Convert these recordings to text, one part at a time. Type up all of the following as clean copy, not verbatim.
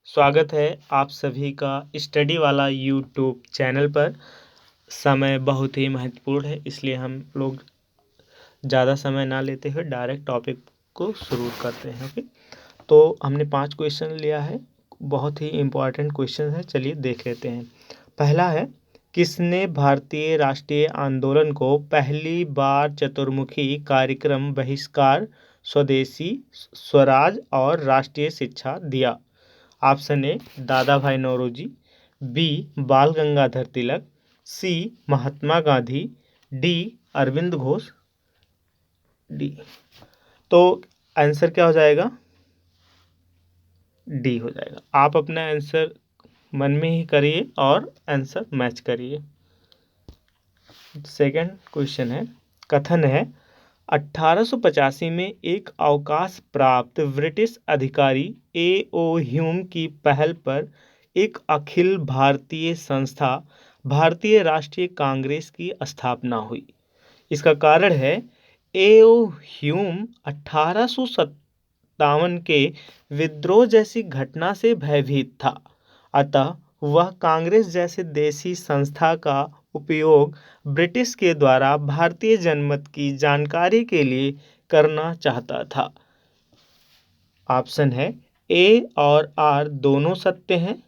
स्वागत है आप सभी का स्टडी वाला यूट्यूब चैनल पर। समय बहुत ही महत्वपूर्ण है, इसलिए हम लोग ज़्यादा समय ना लेते हुए डायरेक्ट टॉपिक को शुरू करते हैं। ओके, तो हमने 5 क्वेश्चन लिया है, बहुत ही इम्पोर्टेंट क्वेश्चन है। चलिए देख लेते हैं। पहला है, किसने भारतीय राष्ट्रीय आंदोलन को पहली बार चतुर्मुखी कार्यक्रम बहिष्कार, स्वदेशी, स्वराज और राष्ट्रीय शिक्षा दिया? ऑप्शन ए दादा भाई नौरोजी, बी बाल गंगाधर तिलक, सी महात्मा गांधी, डी अरविंद घोष, डी। तो आंसर क्या हो जाएगा? डी हो जाएगा। आप अपना आंसर मन में ही करिए और आंसर मैच करिए। सेकंड क्वेश्चन है, कथन है 1885 में एक अवकाश प्राप्त ब्रिटिश अधिकारी ए.ओ. ह्यूम की पहल पर एक अखिल भारतीय संस्था भारतीय राष्ट्रीय कांग्रेस की स्थापना हुई। इसका कारण है ए.ओ. ह्यूम 1857 के विद्रोह जैसी घटना से भयभीत था, अतः वह कांग्रेस जैसे देशी संस्था का उपयोग ब्रिटिश के द्वारा भारतीय जनमत की जानकारी के लिए करना चाहता था। ऑप्शन है ए और आर दोनों सत्य हैं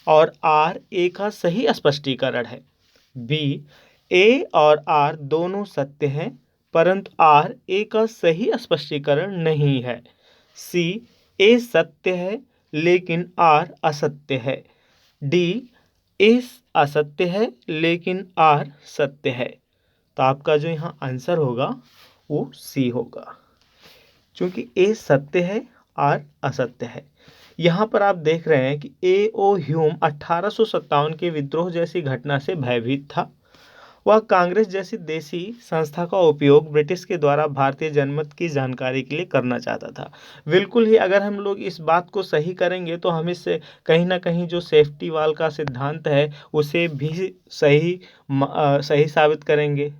और आर ए का सही स्पष्टीकरण है। बी ए और आर दोनों सत्य हैं परंतु आर ए का सही स्पष्टीकरण नहीं है। सी ए सत्य है लेकिन आर असत्य है। डी ए असत्य है लेकिन आर सत्य है। तो आपका जो यहाँ आंसर होगा वो सी होगा, क्योंकि ए सत्य है आर असत्य है। यहाँ पर आप देख रहे हैं कि ए.ओ. ह्यूम 1857 के विद्रोह जैसी घटना से भयभीत था। वह कांग्रेस जैसी देशी संस्था का उपयोग ब्रिटिश के द्वारा भारतीय जनमत की जानकारी के लिए करना चाहता था। बिल्कुल ही अगर हम लोग इस बात को सही करेंगे तो हम इससे कहीं ना कहीं जो सेफ्टी वाल का सिद्धांत है उसे भी सही साबित करेंगे।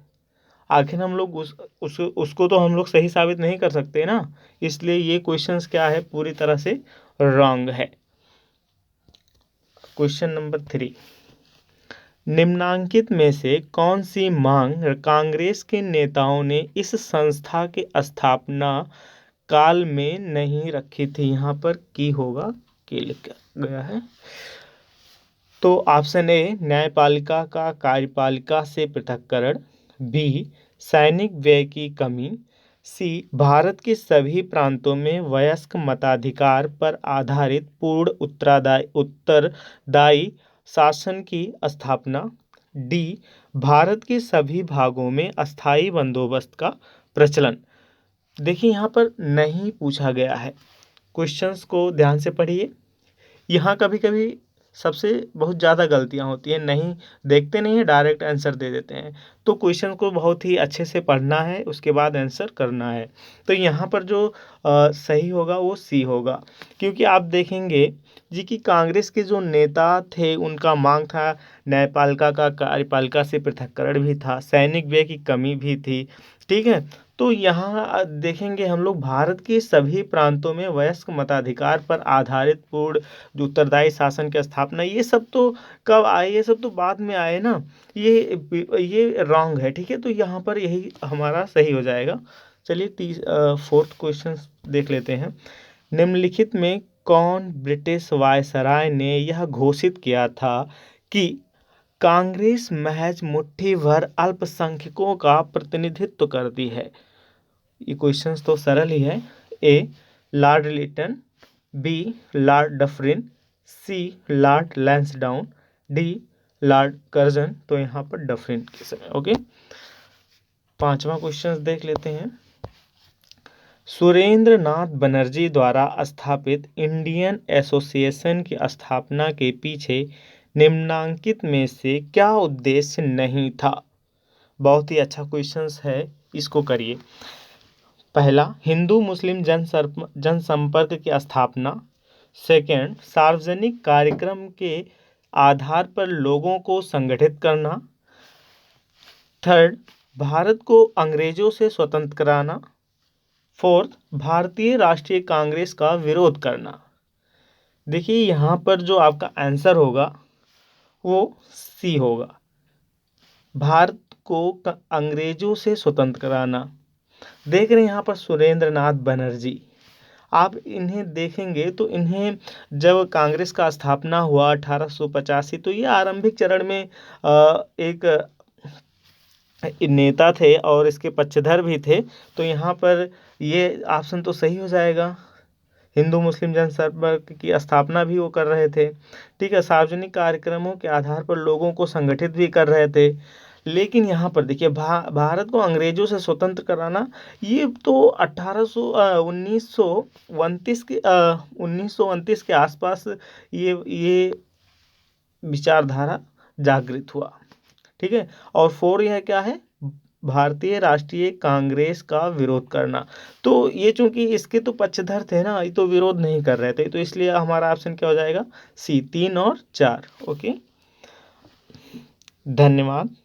आखिर हम लोग उसको तो हम लोग सही साबित नहीं कर सकते ना, इसलिए ये क्वेश्चंस क्या है, पूरी तरह से रॉन्ग है। क्वेश्चन नंबर 3, निम्नांकित में से कौन सी मांग कांग्रेस के नेताओं ने इस संस्था के स्थापना काल में नहीं रखी थी? यहाँ पर की होगा, के लिखा गया है। तो ऑप्शन ए न्यायपालिका का कार्यपालिका से पृथक्करण, बी सैनिक व्यय की कमी, सी भारत के सभी प्रांतों में वयस्क मताधिकार पर आधारित पूर्ण उत्तरदायी शासन की स्थापना, डी भारत के सभी भागों में अस्थायी बंदोबस्त का प्रचलन। देखिए यहाँ पर नहीं पूछा गया है, क्वेश्चंस को ध्यान से पढ़िए। यहाँ कभी कभी सबसे बहुत ज़्यादा गलतियाँ होती हैं, नहीं देखते नहीं है, डायरेक्ट आंसर दे देते हैं। तो क्वेश्चन को बहुत ही अच्छे से पढ़ना है, उसके बाद आंसर करना है। तो यहाँ पर जो सही होगा वो सी होगा, क्योंकि आप देखेंगे जी कि कांग्रेस के जो नेता थे उनका मांग था न्यायपालिका का कार्यपालिका से पृथक्करण भी था, सैनिक व्यय की कमी भी थी। ठीक है, तो यहाँ देखेंगे हम लोग भारत के सभी प्रांतों में वयस्क मताधिकार पर आधारित पूर्ण जो उत्तरदायी शासन की स्थापना, ये सब तो कब आए? ये सब तो बाद में आए ना, ये रॉन्ग है। ठीक है, तो यहाँ पर यही हमारा सही हो जाएगा। चलिए फोर्थ क्वेश्चन देख लेते हैं। निम्नलिखित में कौन ब्रिटिश वायसराय ने यह घोषित किया था कि कांग्रेस महज मुट्ठी भर अल्पसंख्यकों का प्रतिनिधित्व करती है? ये क्वेश्चंस तो सरल ही है। A Lord Lytton, B Lord Dufferin, C Lord Lansdowne, D Lord Curzon. तो यहाँ पर डफरिन के समय। ओके, पांचवा क्वेश्चन देख लेते हैं। सुरेंद्र नाथ बनर्जी द्वारा स्थापित इंडियन एसोसिएशन की स्थापना के पीछे निम्नांकित में से क्या उद्देश्य नहीं था? बहुत ही अच्छा क्वेश्चंस है, इसको करिए। पहला, हिंदू मुस्लिम जनसंपर्क की स्थापना। सेकंड, सार्वजनिक कार्यक्रम के आधार पर लोगों को संगठित करना। थर्ड, भारत को अंग्रेजों से स्वतंत्र कराना। फोर्थ, भारतीय राष्ट्रीय कांग्रेस का विरोध करना। देखिए यहाँ पर जो आपका आंसर होगा वो सी होगा। भारत को अंग्रेजों से स्वतंत्र कराना। देख रहे हैं यहाँ पर सुरेंद्र नाथ बनर्जी, आप इन्हें देखेंगे तो इन्हें जब कांग्रेस का स्थापना हुआ 1885, तो ये आरंभिक चरण में एक नेता थे और इसके पक्षधर भी थे। तो यहाँ पर ये ऑप्शन तो सही हो जाएगा। हिंदू मुस्लिम जनसंपर्क की स्थापना भी वो कर रहे थे। ठीक है, सार्वजनिक कार्यक्रमों के आधार पर लोगों को संगठित भी कर रहे थे। लेकिन यहाँ पर देखिए भारत को अंग्रेजों से स्वतंत्र कराना, ये तो 1929 के आसपास ये विचारधारा जागृत हुआ। ठीक है, और फोर यह क्या है, भारतीय राष्ट्रीय कांग्रेस का विरोध करना। तो ये चूंकि इसके तो पक्षधर थे ना, ये तो विरोध नहीं कर रहे थे, तो इसलिए हमारा ऑप्शन क्या हो जाएगा, सी, 3 और 4। ओके, धन्यवाद।